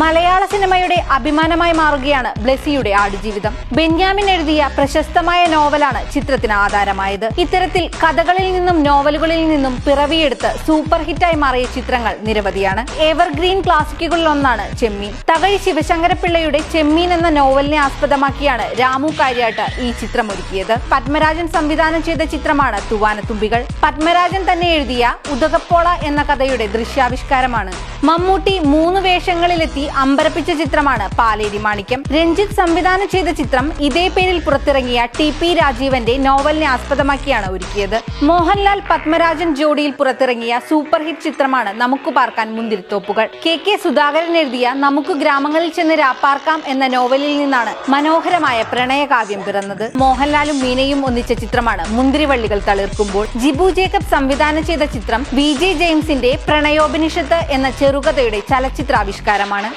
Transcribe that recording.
മലയാള സിനിമയുടെ അഭിമാനമായി മാറുകയാണ് ബ്ലെസ്സിയുടെ ആടുജീവിതം. ബെന്യാമിൻ എഴുതിയ പ്രശസ്തമായ നോവലാണ് ചിത്രത്തിന് ആധാരമായത്. ഇത്തരത്തിൽ കഥകളിൽ നിന്നും നോവലുകളിൽ നിന്നും പിറവിയെടുത്ത് സൂപ്പർ ഹിറ്റായി മാറിയ ചിത്രങ്ങൾ നിരവധിയാണ്. എവർഗ്രീൻ ക്ലാസിക്കുകളിൽ ഒന്നാണ് ചെമ്മീൻ. തകഴി ശിവശങ്കരപിള്ളയുടെ ചെമ്മീൻ എന്ന നോവലിനെ ആസ്പദമാക്കിയാണ് രാമു കാര്യാട്ട് ഈ ചിത്രം ഒരുക്കിയത്. പത്മരാജൻ സംവിധാനം ചെയ്ത ചിത്രമാണ് തൂവാനത്തുമ്പികൾ. പത്മരാജൻ തന്നെ എഴുതിയ ഉദകപ്പോള എന്ന കഥയുടെ ദൃശ്യാവിഷ്കാരമാണ്. മമ്മൂട്ടി 3 വേഷങ്ങളിലെത്തി അമ്പരപ്പിച്ച ചിത്രമാണ് പാലേരി മാണിക്യം. രഞ്ജിത്ത് സംവിധാനം ചെയ്ത ചിത്രം ഇതേ പേരിൽ പുറത്തിറങ്ങിയ TP രാജീവന്റെ നോവലിനെ ആസ്പദമാക്കിയാണ് ഒരുക്കിയത്. മോഹൻലാൽ പത്മരാജൻ ജോഡിയിൽ പുറത്തിറങ്ങിയ സൂപ്പർ ഹിറ്റ് ചിത്രമാണ് നമുക്ക് പാർക്കാൻ മുന്തിരിത്തോപ്പുകൾ. KK സുധാകരൻ എഴുതിയ നമുക്ക് ഗ്രാമങ്ങളിൽ ചെന്ന് രാപ്പാർക്കാം എന്ന നോവലിൽ നിന്നാണ് മനോഹരമായ പ്രണയകാവ്യം പിറന്നത്. മോഹൻലാലും മീനയും ഒന്നിച്ച ചിത്രമാണ് മുന്തിരിവള്ളികൾ തളിർക്കുമ്പോൾ. ജിബു ജേക്കബ് സംവിധാനം ചെയ്ത ചിത്രം VJ ജെയിംസിന്റെ പ്രണയോപനിഷത്ത് എന്ന ചെറുകഥയുടെ ചലച്ചിത്രാവിഷ്കാരമാണ്.